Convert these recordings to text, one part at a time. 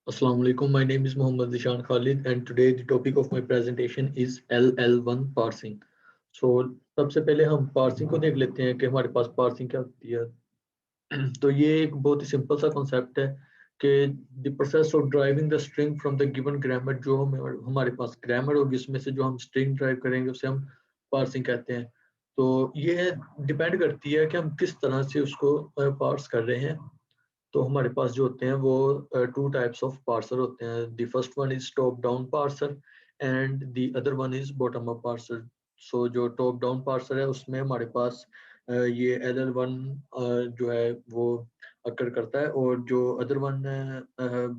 Assalamu alaikum. My name is Mohammad Zishan Khalid, and today the topic of my presentation is LL1 parsing. So सबसे पहले हम parsing को देख लेते हैं कि हमारे पास पार्सिंग क्या होती है। तो ये एक बहुत ही सिंपल सा कॉन्सेप्ट है कि the process of driving the string from the given grammar, जो हमारे पास ग्रामर होगी उसमें से जो हम स्ट्रिंग ड्राइव करेंगे उसे हम पार्सिंग कहते हैं। तो ये डिपेंड करती है कि हम किस तरह से उसको पार्स कर रहे हैं। तो हमारे पास जो होते हैं वो टू टाइप्स ऑफ पार्सर होते हैं। The first one is top down parser and the other one is bottom up parser. So जो टॉप डाउन पार्सर है उसमें हमारे पास ये LL1 जो है वो अकर करता है, और जो other one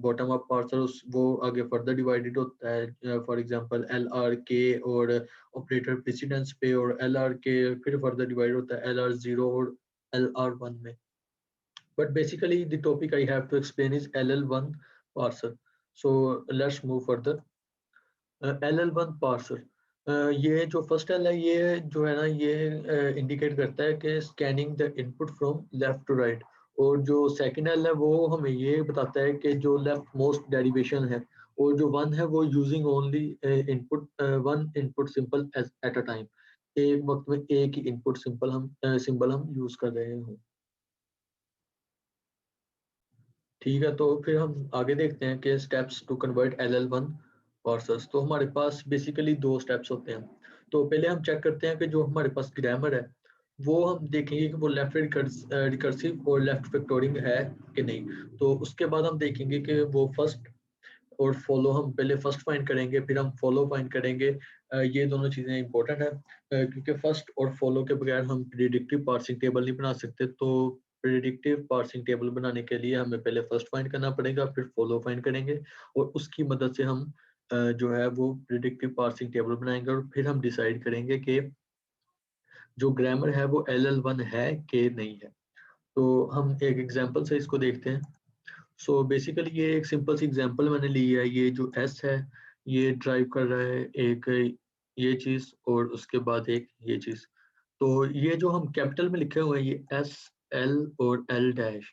bottom up parser उस वो आगे फर्दर डिवाइडेड होता है। फॉर एग्जांपल LRK और ऑपरेटर प्रेसिडेंस पे, और LRK फिर फर्दर डिवाइड होता है LR0 और LR1 में। But basically the topic I have to explain is LL1 parser. So let's move further. LL1 parser, ये जो फर्स्ट एल है ये जो है ना ये इंडिकेट करता है कि scanning the input from left to right, और जो सेकंड एल है वो हमें ये बताता है कि जो लेफ्ट मोस्ट डेरिवेशन है, और जो वन है वो using only input one input simple at a time, एक वक्त में एक ही इनपुट सिंबल हम यूज कर रहे हों। ठीक है, तो फिर हम आगे देखते हैं कि steps to convert LL1 parsers. तो हमारे पास बेसिकली दो स्टेप्स होते हैं। तो पहले हम चेक करते हैं कि जो हमारे पास ग्रामर है वो हम देखेंगे कि वो लेफ्ट रिकर्सिव और लेफ्ट फैक्टोरिंग है कि नहीं। तो उसके बाद हम देखेंगे कि वो फर्स्ट और फॉलो, हम पहले फर्स्ट फाइंड करेंगे फिर हम फॉलो फाइंड करेंगे। ये दोनों चीज़ें इंपॉर्टेंट है, क्योंकि फर्स्ट और फॉलो के बगैर हम प्रिडिक्टिव पार्सिंग टेबल नहीं बना सकते। तो प्रिडिक्टिव पार्सिंग टेबल बनाने के लिए हमें पहले फर्स्ट फाइंड करना पड़ेगा, फिर फॉलो फाइंड करेंगे, और उसकी मदद से हम जो है वो प्रिडिक्टिव पार्सिंग टेबल बनाएंगे, और फिर हम डिसाइड करेंगे कि जो ग्रामर है वो LL1 है कि नहीं है। तो हम एक एग्जांपल से इसको देखते हैं। सो बेसिकली ये एक सिंपल सी एग्जांपल मैंने ली है। ये जो एस है ये ड्राइव कर रहा है एक ये चीज, और उसके बाद एक ये चीज। तो ये जो हम कैपिटल में लिखे हुए हैं ये S, L और L डैश।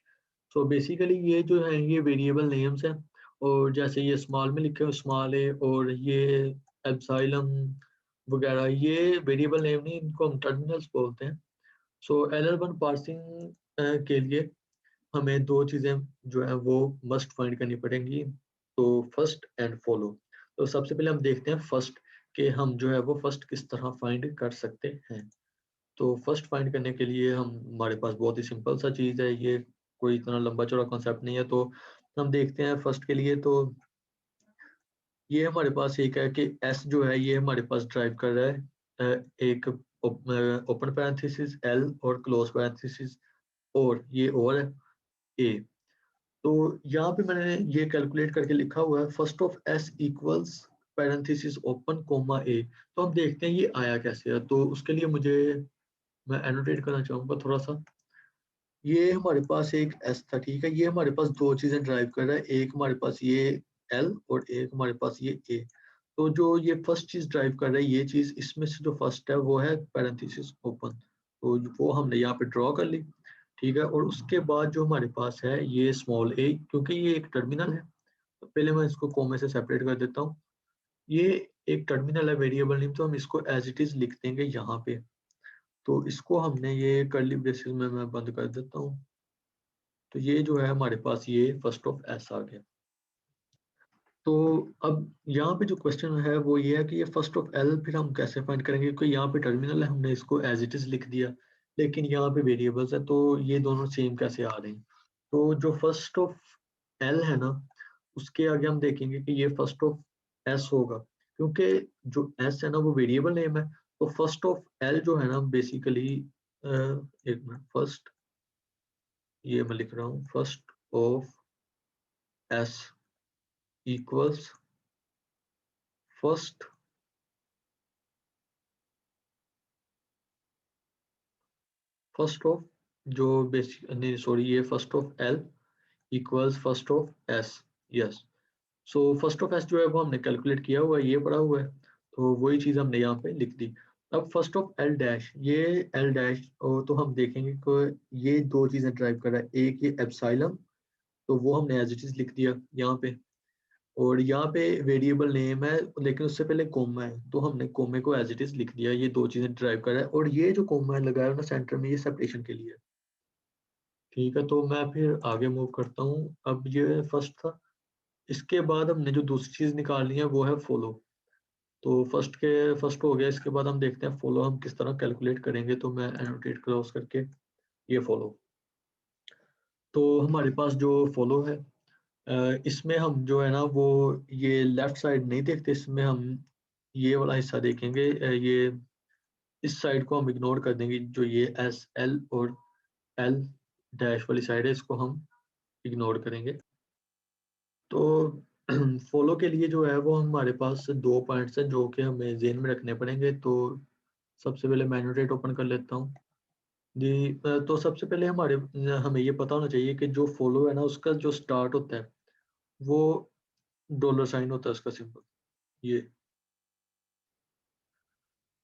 सो बेसिकली ये जो है ये वेरिएबल नेम्स हैं, और जैसे ये स्मॉल में लिखे हुए स्मॉल है, और ये एप्सिलॉन वगैरह ये वेरिएबल नेम नहीं, इनको हम टर्मिनल्स बोलते हैं। सो LL1 पार्सिंग के लिए हमें दो चीज़ें जो है वो मस्ट फाइंड करनी पड़ेंगी। तो फर्स्ट एंड फॉलो। तो सबसे पहले हम देखते हैं फर्स्ट, कि हम जो है वो फर्स्ट किस तरह फाइंड कर सकते हैं। तो फर्स्ट फाइंड करने के लिए हम हमारे पास बहुत ही सिंपल सा चीज़ है, ये कोई इतना लंबा चौड़ा कॉन्सेप्ट नहीं है। तो हम देखते हैं फर्स्ट के लिए। तो ये हमारे पास एक है कि एस जो है ये हमारे पास ड्राइव कर रहा है एक ओपन पैरेंथेसिस L और क्लोज पैरेंथेसिस, और ये और है A। तो यहाँ पे मैंने ये कैलकुलेट करके लिखा हुआ है first of S equals parenthesis open comma A। तो हम देखते हैं ये आया कैसे है। तो उसके लिए मुझे मैं एनोटेट करना चाहूंगा थोड़ा सा। ये हमारे पास एक S था, ठीक है। ये हमारे पास दो चीजें ड्राइव कर रहा है, एक हमारे पास ये L और एक हमारे पास ये A। तो जो ये फर्स्ट चीज ड्राइव कर रहा है ये चीज, इसमें से जो फर्स्ट है वो है पैरेंथेसिस ओपन, तो वो हमने यहाँ पे ड्रॉ कर ली, ठीक है। और उसके बाद जो हमारे पास है ये स्मॉल a, क्योंकि ये एक टर्मिनल है तो पहले मैं इसको कोमे से सेपरेट कर देता हूँ। ये एक टर्मिनल है वेरिएबल नेम, तो हम इसको एज इट इज लिख देंगे यहाँ पे। तो इसको हमने ये कर्ली ब्रेसेस में मैं बंद कर देता हूँ। तो ये जो है हमारे पास ये फर्स्ट ऑफ एस आ गया। तो अब यहाँ पे जो क्वेश्चन है वो ये है कि ये फर्स्ट ऑफ एल फिर हम कैसे फाइंड करेंगे, क्योंकि यहाँ पे टर्मिनल है हमने इसको एज इट इज लिख दिया, लेकिन यहाँ पे वेरिएबल्स है तो ये दोनों सेम कैसे आ रहे हैं। तो जो फर्स्ट ऑफ एल है ना उसके आगे हम देखेंगे कि ये फर्स्ट ऑफ एस होगा, क्योंकि जो एस है ना वो वेरिएबल नेम है। तो फर्स्ट ऑफ एल जो है ना बेसिकली एक मिनट, फर्स्ट ये मैं लिख रहा हूँ first of S equals first first of जो बेसिक नहीं सॉरी ये first of L equals first of S. Yes, so first of S जो है वो हमने कैलकुलेट किया हुआ है, ये पड़ा हुआ है, तो वही चीज हमने यहाँ पे लिख दी। अब फर्स्ट ऑफ एल डैश, ये एल डैश तो हम देखेंगे कि ये दो चीजें ड्राइव कर रहा है, एक ये एप्सिलॉन, तो वो हमने एज इट इज लिख दिया यहाँ पे। और यहाँ पे वेरिएबल नेम है लेकिन उससे पहले कोमा है, तो हमने कोमे को एज इट इज लिख दिया। ये दो चीजें ड्राइव कर रहा है, और ये जो कोमा लगाया है ना सेंटर में, ये सेपरेशन के लिए है। ठीक है, तो मैं फिर आगे मूव करता हूँ। अब ये फर्स्ट था, इसके बाद हमने जो दूसरी चीज निकालनी है वो है फॉलो। तो फर्स्ट हो गया, इसके बाद हम देखते हैं फॉलो हम किस तरह कैलकुलेट करेंगे। तो मैं एनोटेट क्लोज करके ये फॉलो, तो हमारे पास जो फॉलो है इसमें हम जो है ना वो ये लेफ्ट साइड नहीं देखते, इसमें हम ये वाला हिस्सा देखेंगे। ये इस साइड को हम इग्नोर कर देंगे, जो ये एस एल और एल डैश वाली साइड है, इसको हम इग्नोर करेंगे। तो फॉलो के लिए जो है वो हमारे पास दो पॉइंट्स हैं जो कि हमें जेन में रखने पड़ेंगे। तो सबसे पहले मैं एनोटेट ओपन कर लेता हूँ जी। तो सबसे पहले हमें ये पता होना चाहिए कि जो फॉलो है ना उसका जो स्टार्ट होता है वो डॉलर साइन होता है उसका सिंबल ये।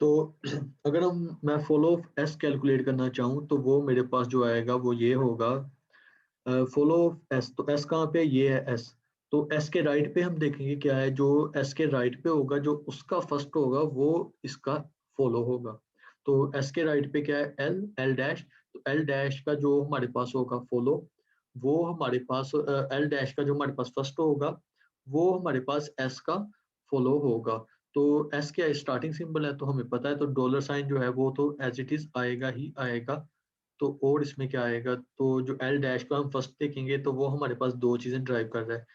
तो अगर मैं फॉलो ऑफ एस कैलकुलेट करना चाहूँ तो वो मेरे पास जो आएगा वो ये होगा, फॉलो ऑफ एस। तो एस कहाँ पे, ये है एस। तो एस के राइट पे हम देखेंगे क्या है, जो एस के राइट पे होगा जो उसका फर्स्ट होगा वो इसका फॉलो होगा। तो एस के राइट पे क्या है, एल एल डैश। तो एल डैश का जो हमारे पास होगा फॉलो, वो हमारे पास एल डैश का जो हमारे पास फर्स्ट होगा वो हमारे पास एस का फॉलो होगा। तो एस क्या स्टार्टिंग सिंबल है तो हमें पता है, तो डॉलर साइन जो है वो तो एज इट इज आएगा ही आएगा। तो और इसमें क्या आएगा, तो जो एल डैश को हम फर्स्ट देखेंगे तो वो हमारे पास दो चीजें ड्राइव कर रहा है।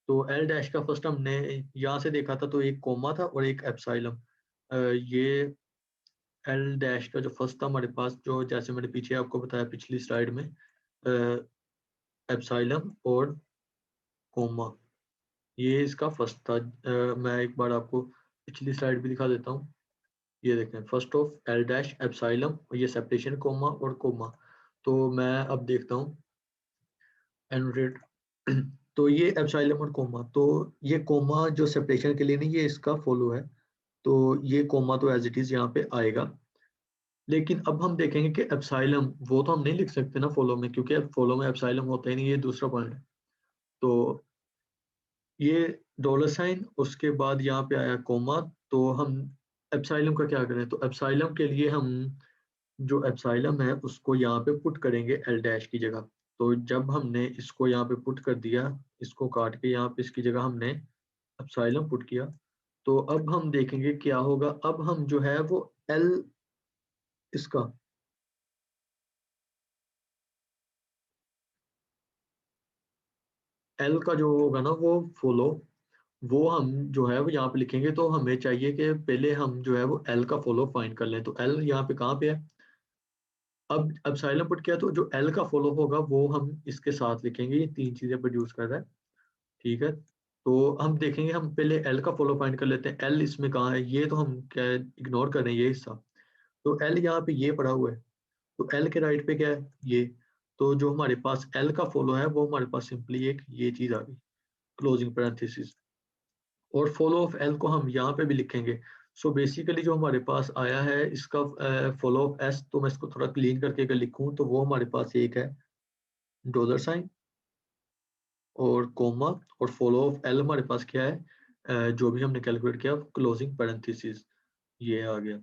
तो एल डैश का फर्स्ट हमने यहाँ से देखा था, तो एक कोमा था और एक एप्सिलम। ये एल डैश का जो फर्स्ट था हमारे पास, जो जैसे मैंने पीछे आपको बताया पिछली स्लाइड में, एप्सिलम और कोमा, ये इसका फर्स्ट था। मैं एक बार आपको पिछली स्लाइड भी दिखा देता हूँ। ये देखें, first of L dash epsilon, ये सेपरेशन कोमा और कोमा। तो मैं अब देखता हूँ एनोटेट। तो ये एप्सिलम और कोमा, तो ये कोमा जो सेपरेशन के लिए नहीं, ये इसका फॉलो है। तो ये कोमा तो एज इट इज यहाँ पे आएगा। लेकिन अब हम देखेंगे कि एप्सिलम वो तो हम नहीं लिख सकते ना फॉलो में, क्योंकि फॉलो में एप्सिलम होता ही नहीं, ये दूसरा पॉइंट है। तो ये डॉलर साइन, उसके बाद यहाँ पे आया कोमा। तो हम एप्सिलम का क्या करें, तो एप्सिलम के लिए हम जो एप्सिलम है उसको यहाँ पे पुट करेंगे एल डैश की जगह। तो जब हमने इसको यहाँ पे पुट कर दिया, इसको काट के यहाँ पे इसकी जगह हमने एप्सिलम पुट किया, तो अब हम देखेंगे क्या होगा। अब हम जो है वो एल इसका एल का जो होगा ना वो फॉलो, वो हम जो है वो यहाँ पे लिखेंगे। तो हमें चाहिए कि पहले हम जो है वो एल का फॉलो फाइंड कर लें। तो एल यहाँ पे कहाँ पे है, अब साइलम पुट किया, तो जो एल का फॉलो होगा वो हम इसके साथ लिखेंगे। ये तीन चीजें प्रोड्यूस कर रहा है। ठीक है, तो हम देखेंगे, हम पहले एल का फॉलो फाइंड कर लेते हैं। एल इसमें कहाँ है, ये तो हम क्या इग्नोर कर रहे हैं ये हिस्सा। तो एल यहाँ पे ये पड़ा हुआ है, तो एल के राइट पे क्या है, ये। तो जो हमारे पास एल का फॉलो है वो हमारे पास सिंपली एक ये चीज आ गई, क्लोजिंग पैरेंथेसिस। और फॉलो ऑफ एल को हम यहाँ पे भी लिखेंगे। सो बेसिकली जो हमारे पास आया है इसका फॉलो ऑफ एस, तो मैं इसको थोड़ा क्लीन करके अगर लिखूं तो वो हमारे पास एक है डॉलर साइन और कोमा, और फॉलो ऑफ एल हमारे पास क्या है, जो भी हमने कैलकुलेट किया क्लोजिंग पैरेंथेसिस, ये आ गया।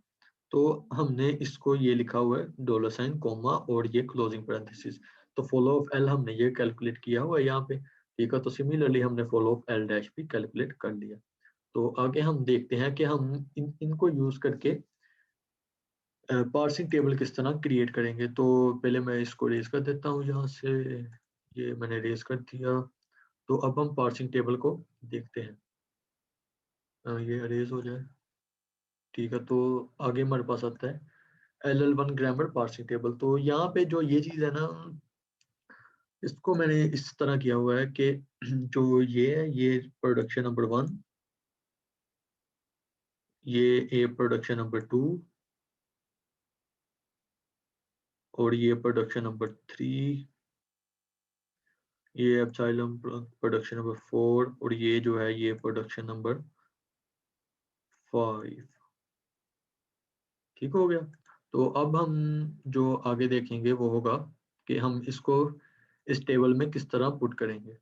तो हमने इसको ये लिखा हुआ है डॉलर साइन कोमा और ये क्लोजिंग पैरेंथेसिस। तो फॉलो ऑफ एल हमने ये कैलकुलेट किया हुआ है यहाँ पे। ठीक है, तो सिमिलरली हमने फॉलो ऑफ एल डैश भी कैलकुलेट कर लिया। तो आगे हम देखते हैं कि हम इनको यूज करके पार्सिंग टेबल किस तरह क्रिएट करेंगे। तो पहले मैं इसको रेज कर देता हूँ यहाँ से, ये मैंने रेज कर दिया। तो अब हम पार्सिंग टेबल को देखते हैं। ये अरेज हो जाए। ठीक है, तो आगे हमारे पास आता है LL1 ग्रामर पार्सिंग टेबल। तो यहाँ पे जो ये चीज़ है ना, इसको मैंने इस तरह किया हुआ है कि जो ये है ये प्रोडक्शन नंबर 1, ये ए प्रोडक्शन नंबर 2, और ये प्रोडक्शन नंबर 3, ये एप्सिलॉन प्रोडक्शन नंबर 4, और ये जो है ये प्रोडक्शन नंबर 5। ठीक हो गया। तो अब हम जो आगे देखेंगे वो होगा कि हम इसको इस टेबल में किस तरह पुट करेंगे।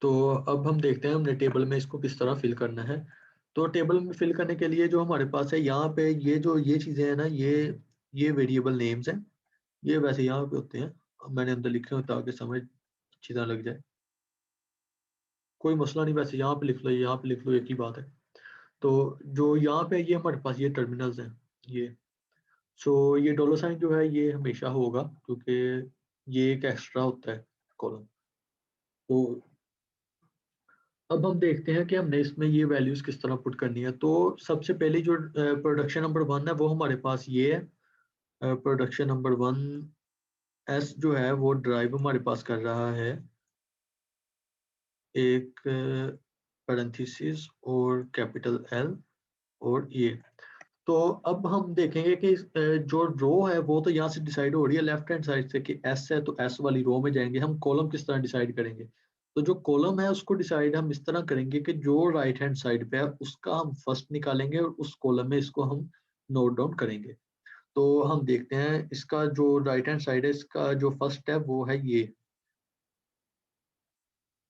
तो अब हम देखते हैं हमने टेबल में इसको किस तरह फिल करना है। तो टेबल में फिल करने के लिए जो हमारे पास है यहाँ पे ये चीजें हैं ना, ये वेरिएबल नेम्स हैं। ये वैसे यहाँ पे होते हैं, अब मैंने अंदर लिखे हो ताकि समझ अच्छी तरह लग जाए। कोई मसला नहीं, वैसे यहाँ पे लिख लो, यहाँ पे लिख लो, एक ही बात है। तो जो यहाँ पे ये हमारे पास ये टर्मिनल्स हैं ये। सो ये डॉलर साइन जो है ये हमेशा होगा, क्योंकि ये एक एक्स्ट्रा होता है कॉलम। तो अब हम देखते हैं कि हमने इसमें ये वैल्यूज किस तरह पुट करनी है। तो सबसे पहले जो प्रोडक्शन नंबर 1 है वो हमारे पास ये है। प्रोडक्शन नंबर 1 एस जो है वो ड्राइव हमारे पास कर रहा है एक पैरेंथेसिस और कैपिटल एल और ये। तो अब हम देखेंगे कि जो रो है वो तो यहाँ से डिसाइड हो रही है लेफ्ट हैंड साइड से कि एस है, तो एस वाली रो में जाएंगे। हम कॉलम किस तरह डिसाइड करेंगे? तो जो कॉलम है उसको डिसाइड हम इस तरह करेंगे कि जो राइट हैंड साइड पे है उसका हम फर्स्ट निकालेंगे और उस कॉलम में इसको हम नोट डाउन करेंगे। तो हम देखते हैं इसका जो राइट हैंड साइड है इसका जो फर्स्ट है वो है ये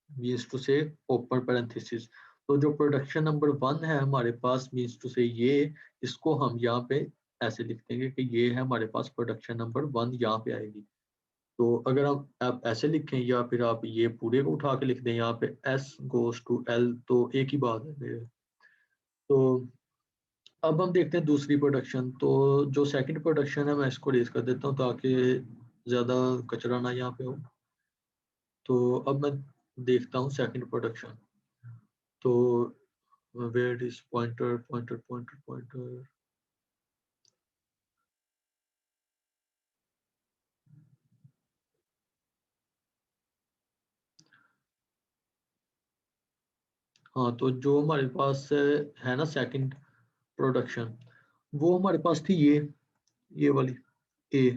मीन्स टू से ओपन पैरेंथेसिस। तो जो प्रोडक्शन नंबर 1 है हमारे पास मीन्स टू से ये, इसको हम यहाँ पे ऐसे लिख देंगे कि ये है हमारे पास प्रोडक्शन नंबर 1 यहाँ पे आएगी। तो अगर हम आप ऐसे लिखें या फिर आप ये पूरे को उठा के लिख दें यहाँ पे एस गोस टू एल, तो एक ही बात है मेरे। तो अब हम देखते हैं दूसरी प्रोडक्शन। तो जो सेकंड प्रोडक्शन है मैं इसको रेज कर देता हूँ ताकि ज्यादा कचरा ना यहाँ पे हो। तो अब मैं देखता हूँ सेकंड प्रोडक्शन। तो where is pointer pointer pointer pointer. हाँ, तो जो हमारे पास है ना सेकंड प्रोडक्शन, वो हमारे पास थी ये वाली ए।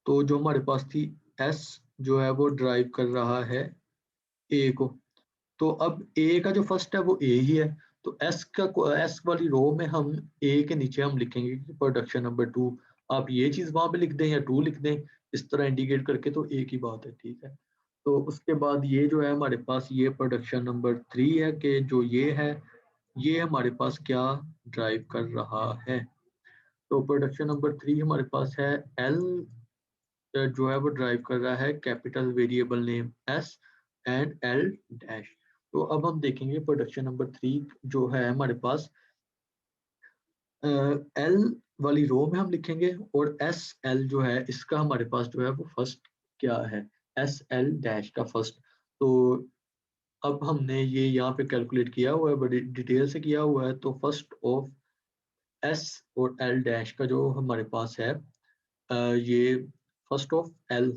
तो जो हमारे पास थी एस जो है वो ड्राइव कर रहा है ए को। तो अब ए का जो फर्स्ट है वो ए ही है। तो एस वाली रो में हम ए के नीचे हम लिखेंगे कि प्रोडक्शन नंबर 2। आप ये चीज वहां पे लिख दें या 2 लिख दें इस तरह इंडिकेट करके, तो एक ही बात है, ठीक है। तो उसके बाद ये जो है हमारे पास ये प्रोडक्शन नंबर 3 है कि जो ये है ये हमारे पास क्या ड्राइव कर रहा है। तो प्रोडक्शन नंबर 3 हमारे पास है एल जो है वो ड्राइव कर रहा है capital variable name S and L dash. तो अब हम देखेंगे प्रोडक्शन नंबर 3 जो है हमारे पास एल वाली रो में हम लिखेंगे और एस एल जो है इसका हमारे पास जो है वो फर्स्ट क्या है, एस एल डैश का फर्स्ट। तो अब हमने ये यहाँ पे कैलकुलेट किया हुआ है, बड़ी डिटेल से किया हुआ है। तो फर्स्ट ऑफ एस और एल डैश का जो हमारे पास है ये फर्स्ट ऑफ एल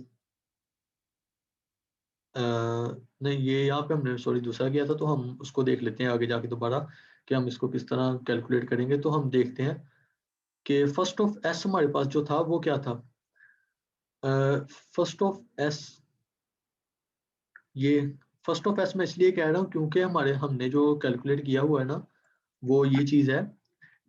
नहीं, ये यहाँ पे हमने सॉरी दूसरा किया था, तो हम उसको देख लेते हैं आगे जाके दोबारा कि हम इसको किस तरह कैलकुलेट करेंगे। तो हम देखते हैं कि फर्स्ट ऑफ एस हमारे पास जो था वो क्या था। फर्स्ट ऑफ एस ये फर्स्ट ऑफ एस मैं इसलिए कह रहा हूँ क्योंकि हमारे हमने जो कैलकुलेट किया हुआ है ना वो ये चीज है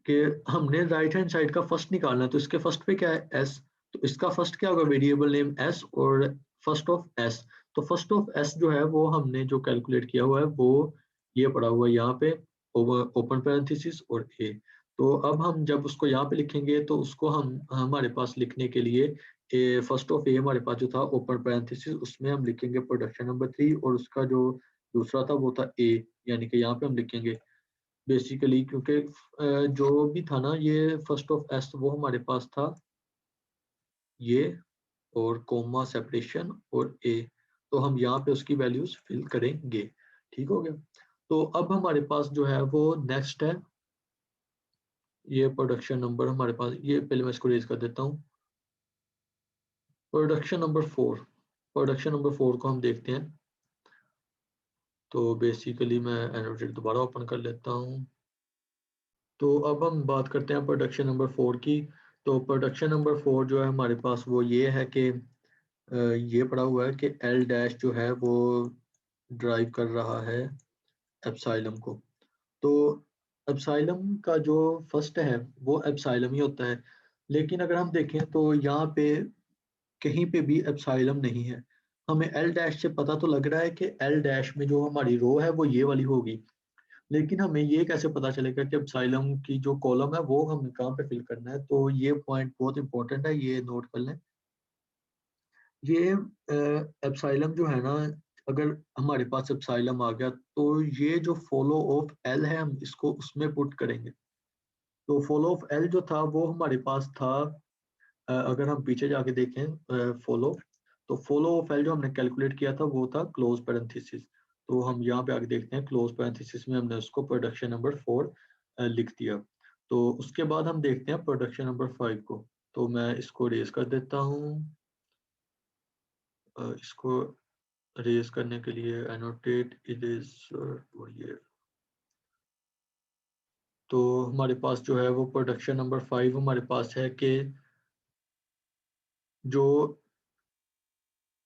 कि हमने राइट हैंड साइड का फर्स्ट निकालना है। तो इसके फर्स्ट पे क्या है एस, तो इसका फर्स्ट क्या होगा वेरिएबल नेम एस और फर्स्ट ऑफ एस। तो फर्स्ट ऑफ एस जो है वो हमने जो कैलकुलेट किया हुआ है वो ये पड़ा हुआ है यहाँ पे ओपन पैरेंथेसिस और ए। तो अब हम जब उसको यहाँ पे लिखेंगे तो उसको हम हमारे पास लिखने के लिए फर्स्ट ऑफ ए हमारे पास जो था ओपन पैरेंथेसिस उसमें हम लिखेंगे प्रोडक्शन नंबर 3 और उसका जो दूसरा था वो था ए, यानी कि यहाँ पे हम लिखेंगे बेसिकली क्योंकि जो भी था ना ये फर्स्ट ऑफ एस वो हमारे पास था ये और कोमा सेपरेशन और ए। तो हम यहाँ पे उसकी वैल्यूज फिल करेंगे, ठीक हो गया। तो अब हमारे पास जो है वो नेक्स्ट है ये प्रोडक्शन नंबर हमारे पास, ये पहले मैं इसको रेज कर देता हूँ। प्रोडक्शन नंबर 4, प्रोडक्शन नंबर 4 को हम देखते हैं। तो बेसिकली मैं एनोटेट दोबारा ओपन कर लेता हूँ। तो अब हम बात करते हैं प्रोडक्शन नंबर 4 की। तो प्रोडक्शन नंबर 4 जो है हमारे पास वो ये है कि ये पड़ा हुआ है कि एल डैश जो है वो ड्राइव कर रहा है एप्सिलम को। तो एप्सिलम का जो फर्स्ट है वो एप्सिलम ही होता है। लेकिन अगर हम देखें तो यहाँ पे कहीं पे भी एप्सिलम नहीं है। हमें एल डैश से पता तो लग रहा है कि एल डैश में जो हमारी रो है वो ये वाली होगी, लेकिन हमें ये कैसे पता चलेगा कि एप्सिलॉन की जो कॉलम है वो हमें कहाँ पे फिल करना है। तो ये पॉइंट बहुत इंपॉर्टेंट है, ये नोट कर लें। ये एप्सिलॉन जो है ना, अगर हमारे पास एप्सिलॉन आ गया तो ये जो फॉलो ऑफ एल है हम इसको उसमें पुट करेंगे। तो फॉलो ऑफ एल जो था वो हमारे पास था, अगर हम पीछे जाके देखें फॉलो, तो फॉलो ऑफ एल जो हमने कैलकुलेट किया था वो था क्लोज पैरेंथेसिस। तो हम यहाँ पे आगे देखते हैं, क्लोज पैरेंथेसिस में हमने उसको प्रोडक्शन नंबर 4 लिख दिया। तो उसके बाद हम देखते हैं प्रोडक्शन नंबर 5 को। तो मैं इसको रेज कर देता हूँ। इसको रेज करने के लिए एनोटेट इरेजर और ये, तो हमारे पास जो है वो प्रोडक्शन नंबर 5 हमारे पास है कि जो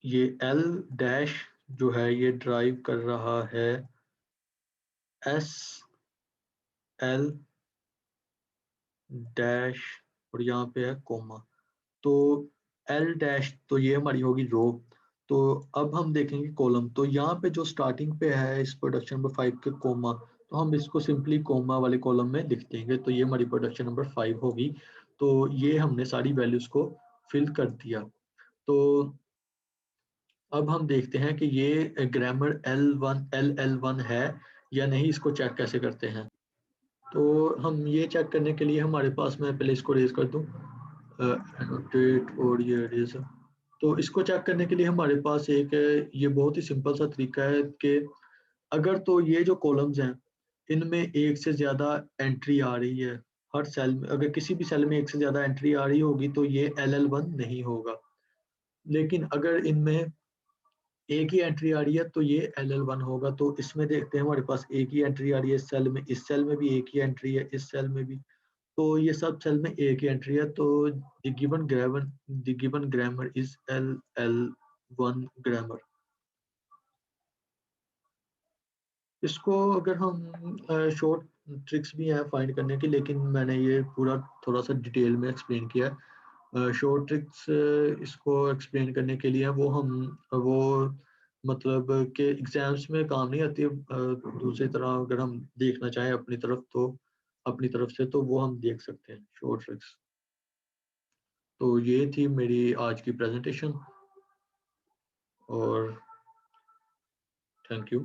ये एल डैश जो है ये ड्राइव कर रहा है एस एल डैश और यहाँ पे है कोमा। तो एल डैश तो ये हमारी होगी रो। तो अब हम देखेंगे कॉलम, तो यहाँ पे जो स्टार्टिंग पे है इस प्रोडक्शन नंबर 5 के कोमा, तो हम इसको सिंपली कोमा वाले कॉलम में लिख देंगे। तो ये हमारी प्रोडक्शन नंबर 5 होगी। तो ये हमने सारी वैल्यूज को फिल कर दिया। तो अब हम देखते हैं कि ये ग्रामर एल वन है या नहीं, इसको चेक कैसे करते हैं। तो हम ये चेक करने के लिए हमारे पास, मैं पहले इसको रेज कर दूं, एनोटेट और ये रेज। तो इसको चेक करने के लिए हमारे पास एक ये बहुत ही सिंपल सा तरीका है कि अगर तो ये जो कॉलम्स हैं इनमें एक से ज्यादा एंट्री आ रही है, हर सेल में अगर किसी भी सेल में एक से ज्यादा एंट्री आ रही होगी तो ये LL1 नहीं होगा। लेकिन अगर इनमें एक ही एंट्री आ रही है तो ये LL1 होगा। तो इसमें देखते हैं हमारे पास एक ही एंट्री आ रही है इस सेल में, इस सेल में भी एक ही एंट्री है, इस सेल में भी। तो ये सब सेल में एक ही एंट्री है। तो the given grammar is LL1 grammar. इसको अगर हम शॉर्ट ट्रिक्स भी हैं फाइंड करने की, लेकिन मैंने ये पूरा थोड़ा सा डिटेल में एक्सप्लेन किया है। शॉर्ट ट्रिक्स इसको एक्सप्लेन करने के लिए वो मतलब कि एग्जाम्स में काम नहीं आती है। दूसरी तरह अगर हम देखना चाहें अपनी तरफ, तो अपनी तरफ से तो वो हम देख सकते हैं शॉर्ट ट्रिक्स। तो ये थी मेरी आज की प्रेजेंटेशन और थैंक यू।